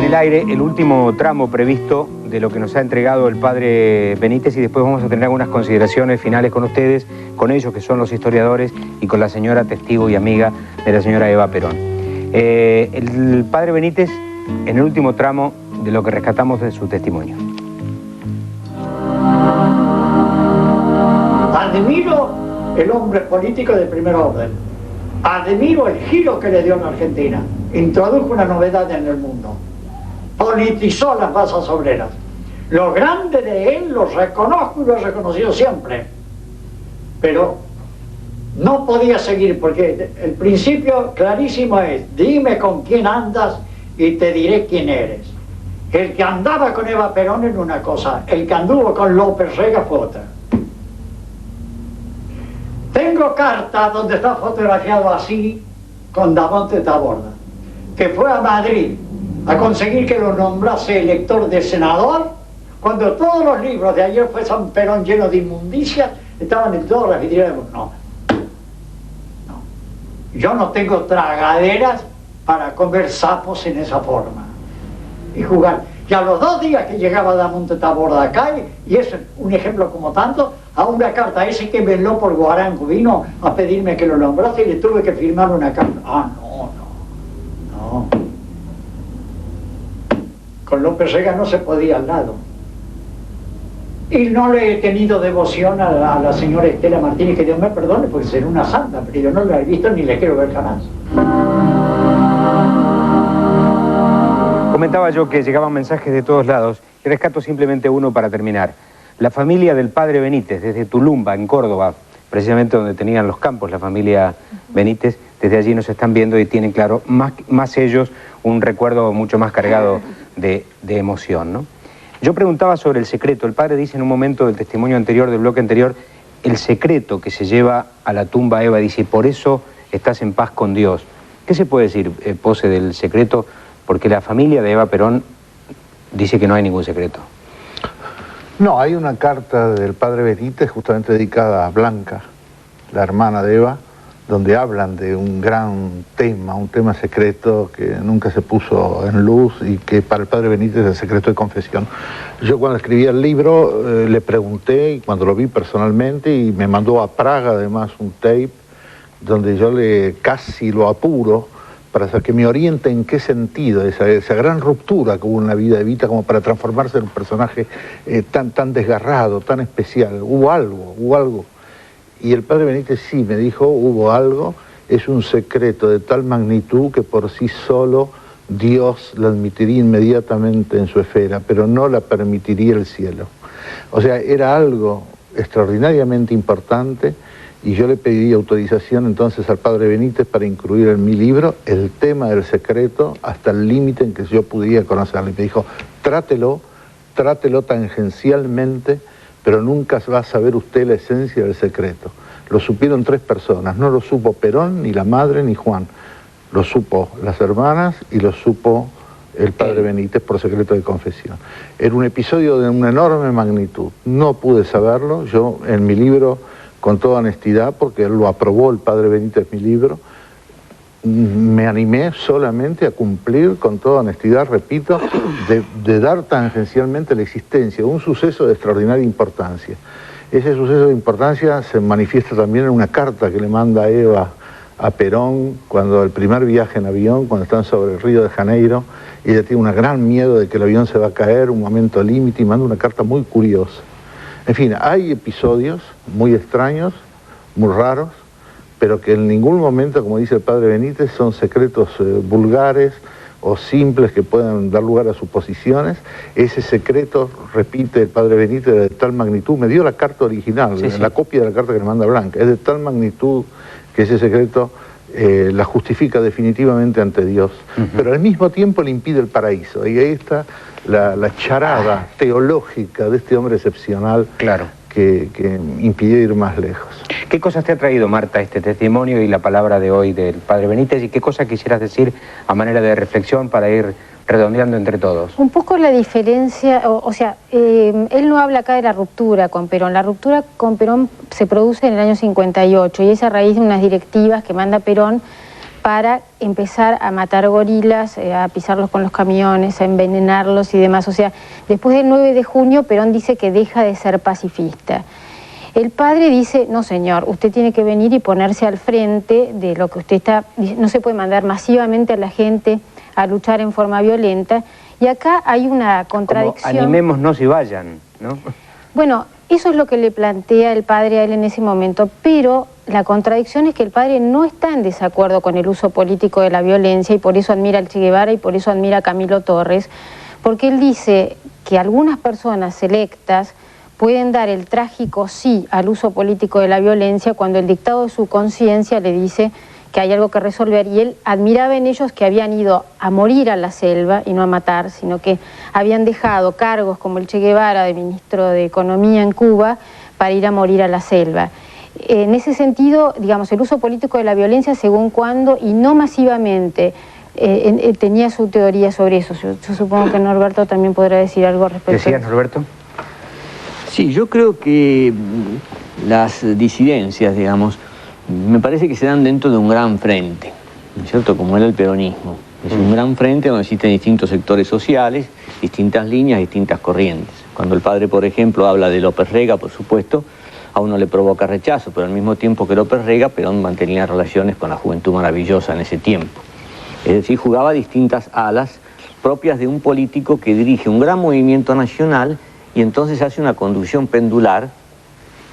el aire el último tramo previsto de lo que nos ha entregado el padre Benítez y después vamos a tener algunas consideraciones finales con ustedes, con ellos que son los historiadores y con la señora testigo y amiga de la señora Eva Perón. El padre Benítez en el último tramo de lo que rescatamos de su testimonio. Admiro el hombre político de primer orden. Admiro el giro que le dio en Argentina. Introdujo una novedad en el mundo. Politizó las masas obreras. Lo grande de él lo reconozco y lo he reconocido siempre. Pero no podía seguir porque el principio clarísimo es: dime con quién andas y te diré quién eres. El que andaba con Eva Perón era una cosa, el que anduvo con López Rega fue otra. Tengo carta donde está fotografiado así con Damonte Taborda, que fue a Madrid a conseguir que lo nombrase elector de senador, cuando todos los libros de ayer fue San Perón lleno de inmundicias, estaban en todas las vidrieras. No, yo no tengo tragaderas para comer sapos en esa forma y jugar. Y a los 2 días que llegaba Damonte Taborda acá, y es un ejemplo como tanto, a una carta, ese que veló por Guarango vino a pedirme que lo nombrase y le tuve que firmar una carta. Ah, no. Con López Rega no se podía al lado. Y no le he tenido devoción a la señora Estela Martínez, que Dios me perdone, porque será una santa, pero yo no la he visto ni la quiero ver jamás. Comentaba yo que llegaban mensajes de todos lados y rescato simplemente uno para terminar. La familia del padre Benítez, desde Tulumba, en Córdoba, precisamente donde tenían los campos la familia Benítez, desde allí nos están viendo y tienen, claro, más ellos un recuerdo mucho más cargado de emoción, ¿no? Yo preguntaba sobre el secreto. El padre dice en un momento del testimonio anterior, del bloque anterior, el secreto que se lleva a la tumba Eva, dice, por eso estás en paz con Dios. ¿Qué se puede decir, Pose, del secreto? Porque la familia de Eva Perón dice que no hay ningún secreto. No, hay una carta del padre Benítez justamente dedicada a Blanca, la hermana de Eva, donde hablan de un gran tema, un tema secreto que nunca se puso en luz y que para el padre Benítez es el secreto de confesión. Yo cuando escribí el libro le pregunté, y cuando lo vi personalmente, y me mandó a Praga además un tape donde yo casi lo apuro para que me oriente en qué sentido esa gran ruptura que hubo en la vida de Evita como para transformarse en un personaje tan desgarrado, tan especial. Hubo algo. Y el padre Benítez sí me dijo, hubo algo, es un secreto de tal magnitud que por sí solo Dios la admitiría inmediatamente en su esfera, pero no la permitiría el cielo. O sea, era algo extraordinariamente importante. Y yo le pedí autorización entonces al padre Benítez para incluir en mi libro el tema del secreto hasta el límite en que yo pudiera conocerlo. Y me dijo, trátelo tangencialmente, pero nunca va a saber usted la esencia del secreto. Lo supieron 3 personas, no lo supo Perón, ni la madre, ni Juan. Lo supo las hermanas y lo supo el padre Benítez por secreto de confesión. Era un episodio de una enorme magnitud. No pude saberlo, yo en mi libro, con toda honestidad, porque él lo aprobó el padre Benítez, mi libro, me animé solamente a cumplir con toda honestidad, repito, de dar tangencialmente la existencia de un suceso de extraordinaria importancia. Ese suceso de importancia se manifiesta también en una carta que le manda Eva a Perón cuando el primer viaje en avión, cuando están sobre el Río de Janeiro, ella tiene un gran miedo de que el avión se va a caer, un momento límite, y manda una carta muy curiosa. En fin, hay episodios muy extraños, muy raros, pero que en ningún momento, como dice el padre Benítez, son secretos vulgares o simples que puedan dar lugar a suposiciones. Ese secreto, repite el padre Benítez, de tal magnitud, me dio la carta original, la copia de la carta que le manda Blanca, es de tal magnitud que ese secreto la justifica definitivamente ante Dios, pero al mismo tiempo le impide el paraíso. Y ahí está la charada teológica de este hombre excepcional, claro, que impidió ir más lejos. ¿Qué cosas te ha traído, Marta, este testimonio y la palabra de hoy del padre Benítez? ¿Y qué cosas quisieras decir a manera de reflexión para ir redondeando entre todos? Un poco la diferencia, él no habla acá de la ruptura con Perón. La ruptura con Perón se produce en el año 58 y es a raíz de unas directivas que manda Perón para empezar a matar gorilas, a pisarlos con los camiones, a envenenarlos y demás. O sea, después del 9 de junio, Perón dice que deja de ser pacifista. El padre dice, no señor, usted tiene que venir y ponerse al frente de lo que usted está... No se puede mandar masivamente a la gente a luchar en forma violenta. Y acá hay una contradicción. Como animémonos y vayan, ¿no? Bueno, eso es lo que le plantea el padre a él en ese momento, pero la contradicción es que el padre no está en desacuerdo con el uso político de la violencia y por eso admira al Che Guevara y por eso admira a Camilo Torres, porque él dice que algunas personas selectas pueden dar el trágico sí al uso político de la violencia cuando el dictado de su conciencia le dice que hay algo que resolver, y él admiraba en ellos que habían ido a morir a la selva y no a matar, sino que habían dejado cargos como el Che Guevara de ministro de Economía en Cuba para ir a morir a la selva. En ese sentido, digamos, el uso político de la violencia según cuándo y no masivamente, tenía su teoría sobre eso. Yo supongo que Norberto también podrá decir algo respecto a eso. ¿Decías, Norberto? Sí, yo creo que las disidencias, digamos, me parece que se dan dentro de un gran frente, ¿no es cierto?, como era el peronismo. Es un gran frente donde existen distintos sectores sociales, distintas líneas, distintas corrientes. Cuando el padre, por ejemplo, habla de López Rega, por supuesto, a uno le provoca rechazo, pero al mismo tiempo que López Rega, Perón mantenía relaciones con la Juventud Maravillosa en ese tiempo. Es decir, jugaba distintas alas propias de un político que dirige un gran movimiento nacional y entonces hace una conducción pendular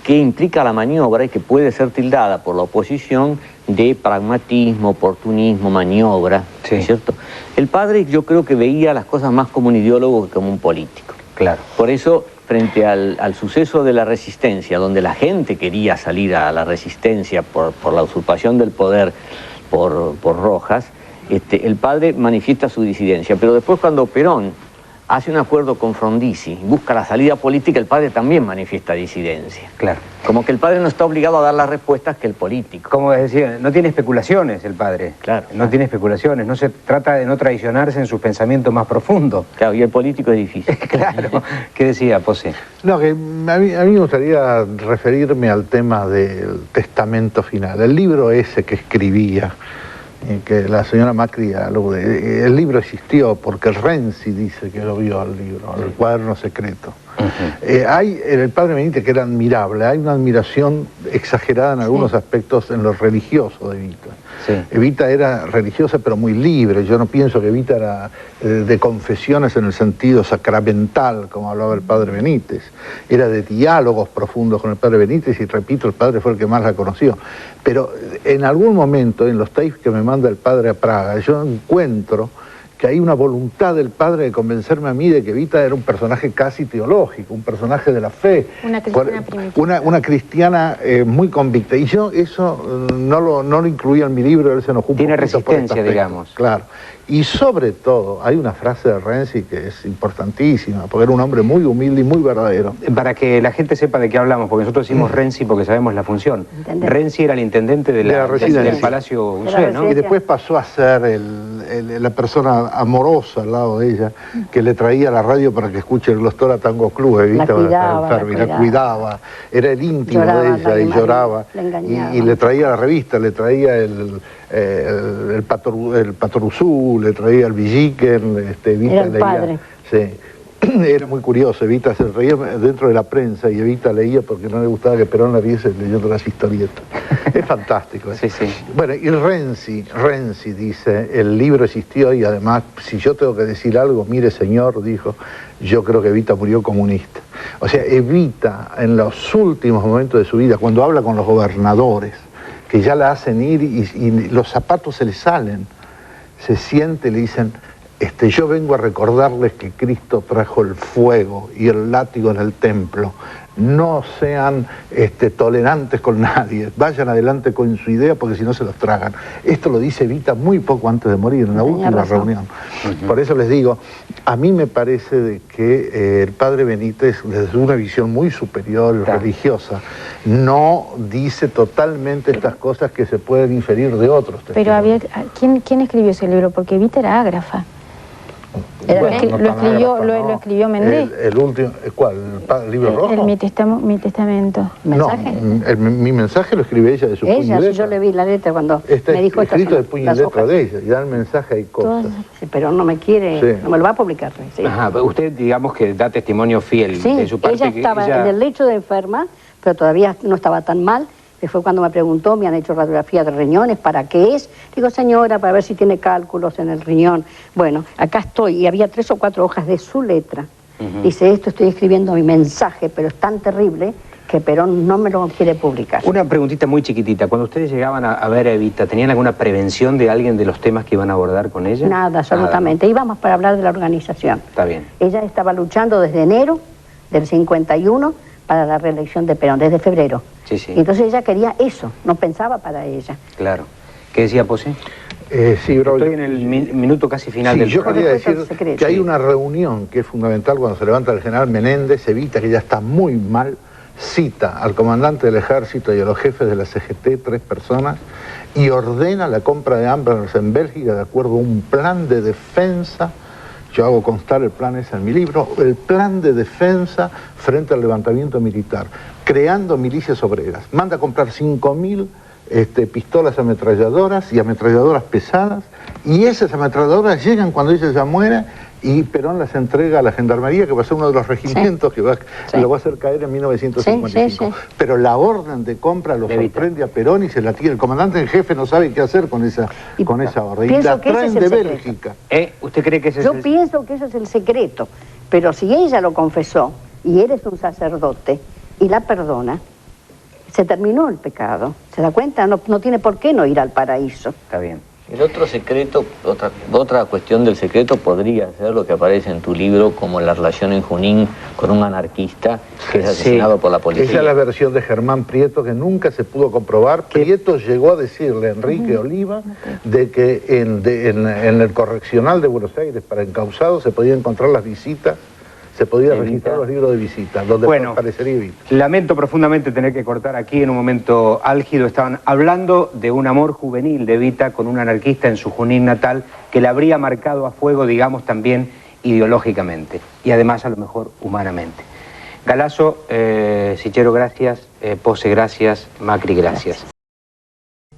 que implica la maniobra y que puede ser tildada por la oposición de pragmatismo, oportunismo, maniobra, sí. ¿cierto? El padre yo creo que veía las cosas más como un ideólogo que como un político. Claro. Por eso, frente al suceso de la resistencia, donde la gente quería salir a la resistencia por la usurpación del poder por Rojas, el padre manifiesta su disidencia. Pero después cuando Perón hace un acuerdo con Frondizi, busca la salida política, el padre también manifiesta disidencia. Claro. Como que el padre no está obligado a dar las respuestas que el político. Como decía, no tiene especulaciones el padre. Claro. No tiene especulaciones, no se trata de no traicionarse en sus pensamientos más profundos. Claro, y el político es difícil. Claro. ¿Qué decía Pose? No, que a mí me gustaría referirme al tema del testamento final. El libro ese que escribía, que la señora Macri alude, el libro existió porque Renzi dice que lo vio al libro, el cuaderno secreto. Hay en el padre Benítez, que era admirable, hay una admiración exagerada en algunos aspectos en lo religioso de Evita. Sí. Evita era religiosa pero muy libre. Yo no pienso que Evita era de confesiones en el sentido sacramental, como hablaba el padre Benítez. Era de diálogos profundos con el padre Benítez y, repito, el padre fue el que más la conoció. Pero en algún momento, en los tapes que me manda el padre a Praga, yo encuentro que hay una voluntad del padre de convencerme a mí de que Evita era un personaje casi teológico, un personaje de la fe. Una cristiana primitiva. Una cristiana muy convicta. Y yo eso no lo incluía en mi libro, él se enojó un poco. Tiene resistencia, digamos. Claro. Y sobre todo, hay una frase de Renzi que es importantísima, porque era un hombre muy humilde y muy verdadero. Para que la gente sepa de qué hablamos, porque nosotros decimos Renzi porque sabemos la función. Intendente. Renzi era el intendente de la residencia. del Palacio De la Ushuaia, ¿no? Y después pasó a ser la persona amorosa al lado de ella, que le traía la radio para que escuche el Glostora Tango Club, Evita, la cuidaba, era el íntimo Lloraba, de ella y lloraba, le y le traía la revista, le traía el Patoruzú, le traía el Villiquen, Evita Era el leía. padre. Sí. Era muy curioso, Evita se reía dentro de la prensa y Evita leía porque no le gustaba que Perón la viese leyendo las historietas. Es fantástico. Sí, sí. Bueno, y Renzi dice, el libro existió y además, si yo tengo que decir algo, mire señor, dijo, yo creo que Evita murió comunista. O sea, Evita en los últimos momentos de su vida, cuando habla con los gobernadores, que ya la hacen ir y los zapatos se le salen, se siente y le dicen, yo vengo a recordarles que Cristo trajo el fuego y el látigo en el templo. No sean tolerantes con nadie, vayan adelante con su idea porque si no se los tragan. Esto lo dice Evita muy poco antes de morir, en la última reunión. Por eso les digo, a mí me parece de que el padre Benítez, desde una visión muy superior, religiosa, no dice totalmente estas cosas que se pueden inferir de otros. Pero había, ¿quién escribió ese libro? Porque Evita era ágrafa. Lo escribió Mendés. El último, ¿cuál? ¿El libro rojo? Mi testamento. ¿Mensaje? No, mi mensaje lo escribe ella de su puño y letra. Yo le vi la letra cuando está me dijo esto. Escrito de puño y letra de ella, y da el mensaje hay cosas. Sí, pero no me quiere, no me lo va a publicar. Sí. Ajá, usted digamos que da testimonio fiel de su parte. Ella estaba en el lecho de enferma, pero todavía no estaba tan mal. Que fue cuando me preguntó, me han hecho radiografía de riñones, ¿para qué es? Digo, señora, para ver si tiene cálculos en el riñón. Bueno, acá estoy, y había 3 o 4 hojas de su letra. Dice, esto estoy escribiendo mi mensaje, pero es tan terrible que Perón no me lo quiere publicar. Una preguntita muy chiquitita, cuando ustedes llegaban a ver a Evita, ¿tenían alguna prevención de alguien de los temas que iban a abordar con ella? Nada, absolutamente. Íbamos para hablar de la organización. Está bien. Ella estaba luchando desde enero del 51 para la reelección de Perón, desde febrero. Sí, sí. Y entonces ella quería eso, no pensaba para ella. Claro. ¿Qué decía Pose? Sí, bro, estoy en el minuto casi final del yo programa. quería decir que hay una reunión que es fundamental cuando se levanta el general Menéndez, Evita, que ya está muy mal, cita al comandante del ejército y a los jefes de la CGT, 3 personas, y ordena la compra de Ambers en Bélgica de acuerdo a un plan de defensa. Yo hago constar el plan ese en mi libro, el plan de defensa frente al levantamiento militar, creando milicias obreras. Manda a comprar 5.000 pistolas ametralladoras y ametralladoras pesadas, y esas ametralladoras llegan cuando ella ya muere, y Perón las entrega a la Gendarmería, que va a ser uno de los regimientos que lo va a hacer caer en 1955. Pero la orden de compra lo sorprende a Perón y se la tira. El comandante en jefe no sabe qué hacer con esa orden. Y la traen de Bélgica. ¿Usted cree que ese es Yo pienso que eso es el secreto. Pero si ella lo confesó y eres un sacerdote y la perdona, se terminó el pecado. ¿Se da cuenta? No tiene por qué no ir al paraíso. Está bien. El otro secreto, otra cuestión del secreto podría ser lo que aparece en tu libro como la relación en Junín con un anarquista que es asesinado por la policía. Esa es la versión de Germán Prieto que nunca se pudo comprobar. Prieto llegó a decirle a Enrique Oliva de que en el correccional de Buenos Aires para encausados se podían encontrar las visitas, se podía registrar los libros de visita, donde aparecería Evita. Lamento profundamente tener que cortar aquí en un momento álgido. Estaban hablando de un amor juvenil de Evita con un anarquista en su Junín natal que la habría marcado a fuego, digamos, también ideológicamente y además a lo mejor humanamente. Galazo, Sichero, gracias. Pose, gracias. Macri, gracias.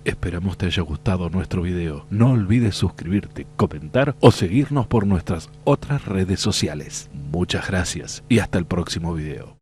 Esperamos te haya gustado nuestro video. No olvides suscribirte, comentar o seguirnos por nuestras otras redes sociales. Muchas gracias y hasta el próximo video.